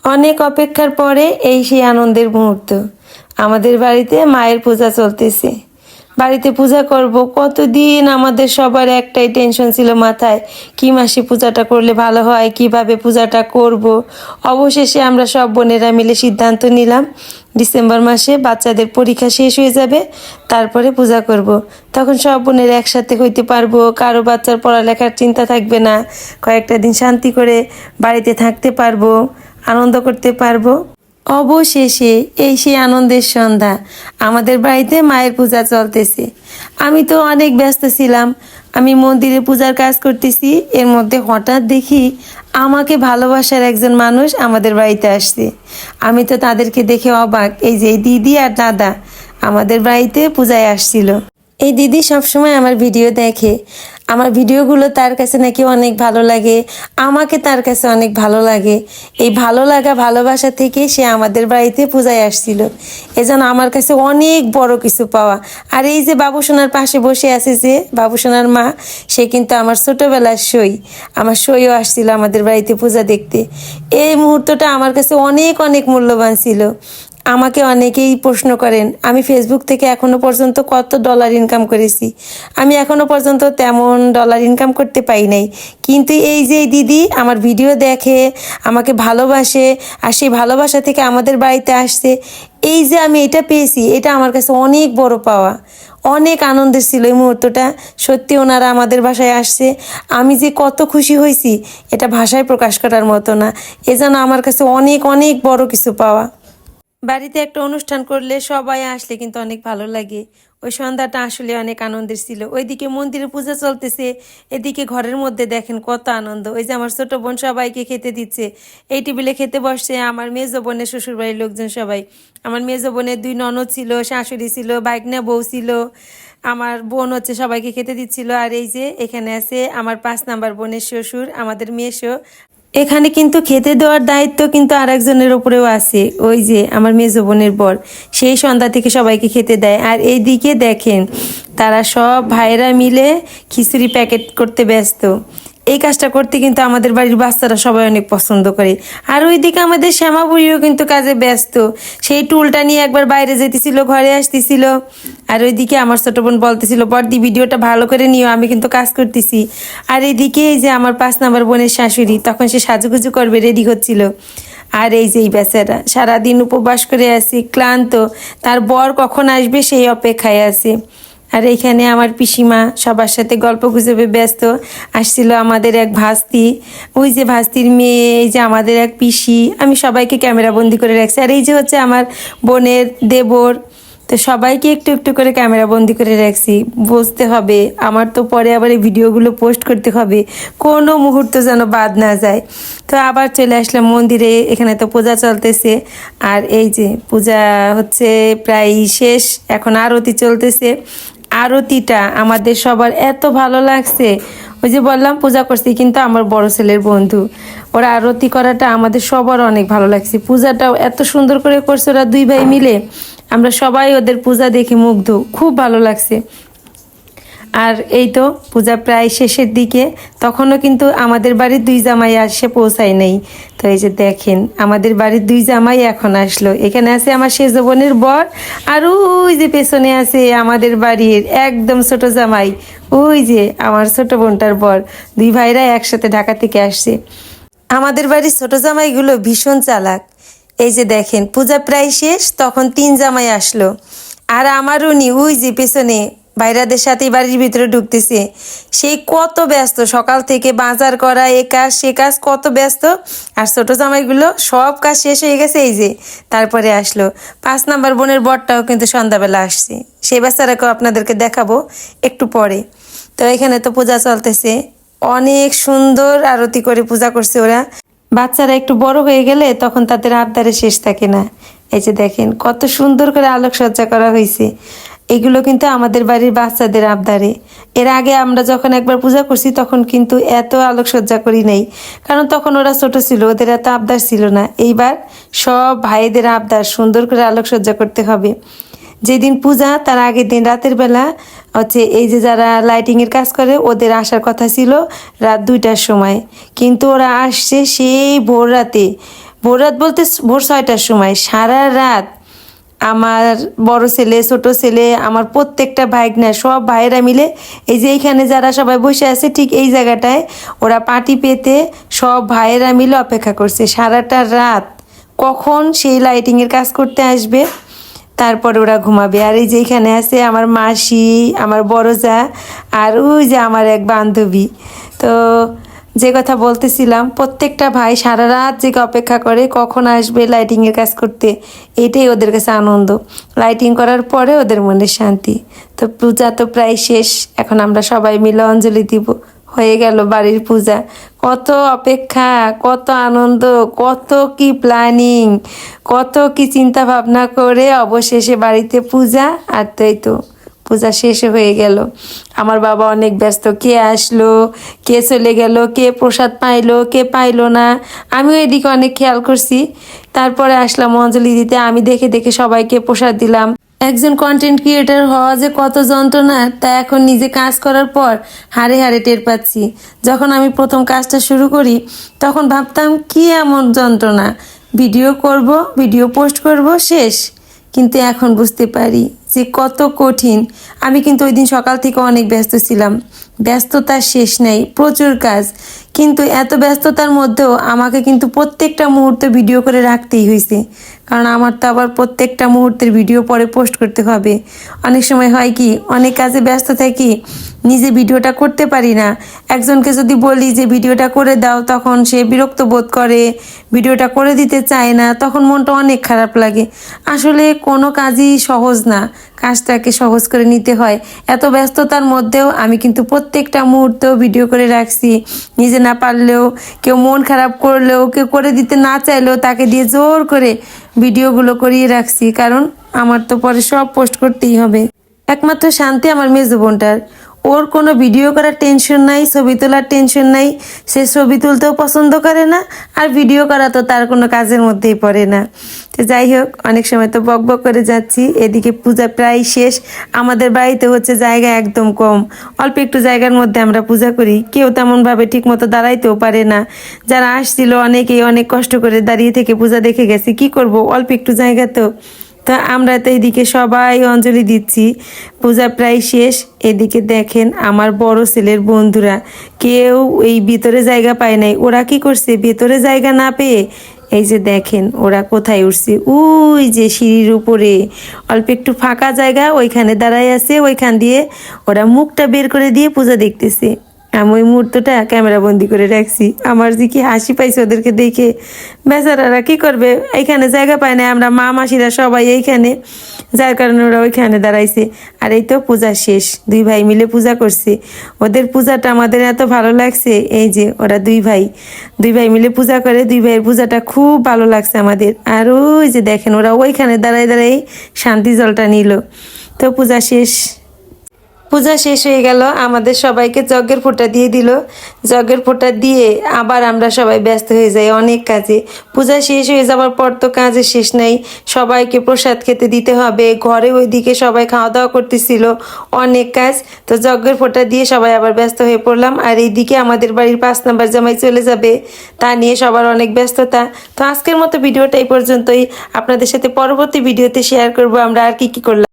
অনেক অপেক্ষার পরে এই সেই আনন্দের মুহূর্ত। আমাদের বাড়িতে মায়ের পূজা চলতেছে। বাড়িতে পূজা করব, কতদিন আমাদের সবার একটাই টেনশন ছিল মাথায়, কি মাসে পূজাটা করলে ভালো হয়, কিভাবে পূজাটা করব। অবশেষে আমরা সব বোনেরা মিলে সিদ্ধান্ত নিলাম ডিসেম্বর মাসে বাচ্চাদের পরীক্ষা শেষ হয়ে যাবে, তারপরে পূজা করব। তখন সব বোনেরা একসাথে হইতে পারবো, কারো বাচ্চার পড়ালেখার চিন্তা থাকবে না, কয়েকটা দিন শান্তি করে বাড়িতে থাকতে পারবো, আনন্দ করতে পারবো। অবশেষে এই সেই আনন্দের সন্ধ্যা, আমাদের বাড়িতে মায়ের পূজা চলতেছে। আমি তো অনেক ব্যস্ত ছিলাম, আমি মন্দিরে পূজার কাজ করতেছি, এর মধ্যে হঠাৎ দেখি আমাকে ভালোবাসার একজন মানুষ আমাদের বাড়িতে আসছে। আমি তো তাদেরকে দেখে অবাক। এই যে দিদি আর দাদা আমাদের বাড়িতে পূজায় আসছিল। এই দিদি সবসময় আমার ভিডিও দেখে, আমার ভিডিওগুলো তার কাছে নাকি অনেক ভালো লাগে, আমাকে তার কাছে অনেক ভালো লাগে। এই ভালো লাগা ভালোবাসা থেকে সে আমাদের বাড়িতে পূজায় আসছিল। এজন্য আমার কাছে অনেক বড় কিছু পাওয়া। আর এই যে বাবুসোনার পাশে বসে আছে যে বাবুসোনার মা, সে কিন্তু আমার ছোটোবেলার সই। আমার সইও আসছিল আমাদের বাড়িতে পূজা দেখতে। এই মুহূর্তটা আমার কাছে অনেক অনেক মূল্যবান ছিল। আমাকে অনেকেই প্রশ্ন করেন আমি ফেসবুক থেকে এখনো পর্যন্ত কত ডলার ইনকাম করেছি। আমি এখনো পর্যন্ত তেমন ডলার ইনকাম করতে পারি নাই, কিন্তু এই যে দিদি আমার ভিডিও দেখে, আমাকে ভালোবাসে, আর সেই ভালোবাসা থেকে আমাদের বাড়িতে আসছে, এই যে আমি এটা পেয়েছি, এটা আমার কাছে অনেক বড় পাওয়া। অনেক আনন্দের ছিল এই মুহূর্তটা। সত্যি ওনারা আমাদের বাসায় আসছে, আমি যে কত খুশি হয়েছি এটা ভাষায় প্রকাশ করার মতো না। এজন্য আমার কাছে অনেক অনেক বড় কিছু পাওয়া। বাড়িতে একটা অনুষ্ঠান করলে সবাই আসলে কিন্তু অনেক ভালো লাগে। ওই সন্ধ্যাটা আসলে অনেক আনন্দের ছিল। ওইদিকে মন্দিরে পূজা চলতেছে, এদিকে ঘরের মধ্যে দেখেন কত আনন্দ। ওই যে আমার ছোট বোন সবাইকে খেতে দিচ্ছে, এই টেবিলে খেতে বসছে আমার মেজো বোনের শ্বশুরবাড়ির লোকজন সবাই। আমার মেজো বোনের 2 ননদ ছিল, শাশুড়ি ছিল, ভাগ্নে বউ ছিল, আমার বোন হচ্ছে সবাইকে খেতে দিচ্ছিল। আর এই যে এখানে আছে আমার 5 নাম্বার বোনের শ্বশুর, আমাদের মেয়েশো। এখানে কিন্তু খেতে দেওয়ার দায়িত্ব কিন্তু আরেকজনের উপরেও আছে, ওই যে আমার মেজো বোনের বর, সেই সন্ধ্যা থেকে সবাইকে খেতে দেয়। আর এইদিকে দেখেন তারা সব ভাইরা মিলে খিচুড়ি প্যাকেট করতে ব্যস্ত। এই কাজটা করতে কিন্তু আমাদের বাড়ির বাচ্চারা সবাই অনেক পছন্দ করে। আর ওইদিকে আমাদের শ্যামা বুড়িও কিন্তু কাজে ব্যস্ত, সেই টুলটা নিয়ে একবার বাইরে যেতেছিল, ঘরে আসতেছিল। আর ওইদিকে আমার ছোট বোন বলতেছিল বড়দি ভিডিওটা ভালো করে নিও, আমি কিন্তু কাজ করতেছি। আর এইদিকে এই যে আমার 5 নাম্বার বোনের শাশুড়ি, তখন সে সাজুগুজু করবে, রেডি হচ্ছিল। আর এই যে এই বেচারা সারাদিন উপবাস করে আছি, ক্লান্ত, তার বর কখন আসবে সেই অপেক্ষায় আছে। আর এইখানে আমার পিসিমা সবার সাথে গল্প গুজবে ব্যস্ত। আসছিল আমাদের এক ভাস্তি, ওই যে ভাস্তির মেয়ে, এই যে আমাদের এক পিসি, আমি সবাইকে ক্যামেরা বন্দি করে রাখছি। আর এই যে হচ্ছে আমার বোনের দেবর, তো সবাইকে একটু একটু করে ক্যামেরা বন্দি করে রাখছি। বুঝতে হবে আমার তো পরে আবার এই ভিডিওগুলো পোস্ট করতে হবে, কোনো মুহূর্ত যেন বাদ না যায়। তো আবার চলে আসলাম মন্দিরে, এখানে তো পূজা চলতেছে। আর এই যে পূজা হচ্ছে প্রায় শেষ, এখন আরতি চলতেছে। আরতিটা আমাদের সবার এত ভালো লাগছে। ওই যে বললাম পূজা করছি কিন্তু আমার বড় ছেলের বন্ধু, ওরা আরতি করাটা আমাদের সবার অনেক ভালো লাগছে। পূজাটাও এত সুন্দর করে করছে ওরা 2 ভাই মিলে, আমরা সবাই ওদের পূজা দেখে মুগ্ধ, খুব ভালো লাগছে। আর এই তো পূজা প্রায় শেষের দিকে, তখনও কিন্তু আমাদের বাড়ির 2 জামাই আসে পৌঁছায় নেই। তো এই যে দেখেন আমাদের বাড়ির 2 জামাই এখন আসলো। এখানে আছে আমার সেজো বোনের বর, আর ওই যে পেছনে আছে আমাদের বাড়ির একদম ছোট জামাই, ওই যে আমার ছোট বোনটার বর। 2 ভাইরা একসাথে ঢাকা থেকে আসছে। আমাদের বাড়ির ছোট জামাইগুলো ভীষণ চালাক। এই যে দেখেন পূজা প্রায় শেষ, তখন 3 জামাই আসলো। আর আমার উনি ওই যে পেছনে ভাইরাদের সাথে বাড়ির ভিতরে ঢুকতেছে, সেই কত ব্যস্ত, সকাল থেকে বাজার করা, এ কাজ সে কাজ, কত ব্যস্ত। আর ছোট জামাইগুলো সব কাজ শেষ হয়ে গেছে, এই যে তারপরে আসলো। 5 নাম্বার বোনের বরটাও কিন্তু সন্ধ্যাবেলা আসছে, সেই বাচ্চারাকেও আপনাদেরকে দেখাবো একটু পরে। তো এখানে তো পূজা চলতেছে, অনেক সুন্দর আরতি করে পূজা করছে ওরা। বাচ্চারা একটু বড় হয়ে গেলে তখন তাদের আবদারে শেষ থাকে না। এই যে দেখেন কত সুন্দর করে আলোকসজ্জা করা হয়েছে, এগুলো কিন্তু আমাদের বাড়ির বাচ্চাদের আবদারে। এর আগে আমরা যখন একবার পূজা করছি তখন কিন্তু এত আলোকসজ্জা করি নাই, কারণ তখন ওরা ছোট ছিল, ওদের এত আবদার ছিল না। এইবার সব ভাইদের আবদার, সুন্দর করে আলোকসজ্জা করতে হবে। যেদিন পূজা তার আগের দিন রাতের বেলা হচ্ছে এই যে যারা লাইটিংয়ের কাজ করে ওদের আসার কথা ছিল রাত 2টার সময়, কিন্তু ওরা আসছে সেই ভোর রাতে। ভোর রাত বলতে ভোর 6টার সময় সারা রাত আমার বড় ছেলে ছোট ছেলে আমার প্রত্যেকটা ভাইগনা সব ভাইয়েরা মিলে এই যে এইখানে যারা সবাই বসে আছে ঠিক এই জায়গাটায় ওরা পাটি পেতে সব ভাইয়েরা মিলে অপেক্ষা করছে সারাটা রাত কখন সেই লাইটিংয়ের কাজ করতে আসবে, তারপরে ওরা ঘুমাবে। আর এই যে এখানে আছে আমার মাসি, আমার বড় যা, আর ওই যে আমার এক বান্ধবী। তো যে কথা বলতেছিলাম, প্রত্যেকটা ভাই সারা রাত জেগে অপেক্ষা করে কখন আসবে লাইটিংয়ের কাজ করতে। এটাই ওদের কাছে আনন্দ, লাইটিং করার পরে ওদের মনে শান্তি। তো পূজা তো প্রায় শেষ, এখন আমরা সবাই মিলে অঞ্জলি দিব। হয়ে গেল বাড়ির পূজা। কত অপেক্ষা, কত আনন্দ, কত কি প্ল্যানিং, কত কি চিন্তা ভাবনা করে অবশেষে বাড়িতে পূজা। আর তাই তো পূজা শেষ হয়ে গেল। আমার বাবা অনেক ব্যস্ত, কে আসলো কে চলে গেল, কে প্রসাদ পাইলো কে পাইলো না, আমিও এদিকে অনেক খেয়াল করছি। তারপরে আসলাম অঞ্জলি দিতে, আমি দেখে দেখে সবাইকে প্রসাদ দিলাম। একজন কন্টেন্ট ক্রিয়েটর হওয়া যে কত যন্ত্রণা তা এখন নিজে কাজ করার পর হাড়ে হাড়ে টের পাচ্ছি। যখন আমি প্রথম কাজটা শুরু করি তখন ভাবতাম কি এমন যন্ত্রণা, ভিডিও করব, ভিডিও পোস্ট করব, শেষ। কিন্তু এখন বুঝতে পারি যে কত কঠিন। আমি কিন্তু ওই দিন সকাল থেকে অনেক ব্যস্ত ছিলাম, ব্যস্ততার শেষ নেই, প্রচুর কাজ। কিন্তু এত ব্যস্ততার মধ্যেও আমাকে কিন্তু প্রত্যেকটা মুহূর্তে ভিডিও করে রাখতেই হয়েছে, কারণ আমার তো আবার প্রত্যেকটা মুহূর্তের ভিডিও পরে পোস্ট করতে হবে। অনেক সময় হয় কি, অনেক কাজে ব্যস্ত থাকি, নিজে ভিডিওটা করতে পারি না। একজনকে যদি বলি যে ভিডিওটা করে দাও, তখন সে বিরক্ত বোধ করে, ভিডিওটা করে দিতে চায় না, তখন মনটা অনেক খারাপ লাগে। আসলে কোনো কাজই সহজ না, কাজটাকে সহজ করে নিতে হয়। এত ব্যস্ততার মধ্যেও আমি কিন্তু প্রত্যেকটা মুহূর্তেও ভিডিও করে রাখছি। নিজে না পারলেও, কেউ মন খারাপ করলেও, কেউ করে দিতে না চাইলেও তাকে দিয়ে জোর করে ভিডিওগুলো করিয়ে রাখছি, কারণ আমার তো পরে সব পোস্ট করতেই হবে। একমাত্র শান্তি আমার মেজো বোনটার, ওর কোনো ভিডিও করার টেনশন নাই, ছবি তোলার টেনশন নাই, সে ছবি তুলতেও পছন্দ করে না, আর ভিডিও করা তো তার কোনো কাজের মধ্যেই পড়ে না। তো যাই হোক, অনেক সময় তো বক বক করে যাচ্ছি। এদিকে পূজা প্রায় শেষ। আমাদের বাড়িতে হচ্ছে জায়গা একদম কম, অল্প একটু জায়গার মধ্যে আমরা পূজা করি, কেউ তেমনভাবে ঠিক মতো দাঁড়াইতেও পারে না। যারা আসছিল অনেকেই অনেক কষ্ট করে দাঁড়িয়ে থেকে পূজা দেখে গেছে, কি করব, অল্প একটু জায়গা তো। তা আমরা তো এদিকে সবাই অঞ্জলি দিচ্ছি, পূজা প্রায় শেষ। এদিকে দেখেন আমার বড় ছেলের বন্ধুরা কেউ এই ভিতরে জায়গা পায় নাই, ওরা কি করছে, ভেতরে জায়গা না পেয়ে এই যে দেখেন ওরা কোথায় উঠছে, ওই যে সিঁড়ির উপরে অল্প একটু ফাঁকা জায়গা, ওইখানে দাঁড়ায় আছে, ওইখান দিয়ে ওরা মুখটা বের করে দিয়ে পূজা দেখতেছে। আমি ওই মুহূর্তটা ক্যামেরা বন্দি করে রাখছি। আমার যে কি হাসি পাইছে ওদেরকে দেখে। বেচারারা কি করবে, এইখানে জায়গা পায় না, আমরা মা মাসিরা সবাই এইখানে, যার কারণে ওরা ওইখানে দাঁড়াইছে। আর এই তো পূজা শেষ, দুই ভাই মিলে পূজা করছে। ওদের পূজাটা আমাদের এত ভালো লাগছে, এই যে ওরা দুই ভাই মিলে পূজা করে, দুই ভাইয়ের পূজাটা খুব ভালো লাগছে আমাদের। আর ওই যে দেখেন ওরা ওইখানে দাঁড়াই দাঁড়াই শান্তি জলটা নিল। তো পূজা শেষ হয়ে গেল, আমাদের সবাইকে যজ্ঞের ফোঁটা দিয়ে দিল। যজ্ঞের ফোঁটা দিয়ে আবার আমরা সবাই ব্যস্ত হয়ে যাই অনেক কাজে। পূজা শেষ হয়ে যাওয়ার পর তো কাজের শেষ নেই, সবাইকে প্রসাদ খেতে দিতে হবে, ঘরে ওইদিকে সবাই খাওয়া দাওয়া করতেছিল, অনেক কাজ। তো যজ্ঞের ফোঁটা দিয়ে সবাই আবার ব্যস্ত হয়ে পড়লাম। আর এইদিকে আমাদের বাড়ির 5 নাম্বার জামাই চলে যাবে, তা নিয়ে সবার অনেক ব্যস্ততা। তো আজকের মতো ভিডিওটা এই পর্যন্তই, আপনাদের সাথে পরবর্তী ভিডিওতে শেয়ার করব আমরা আর কি কি করলাম।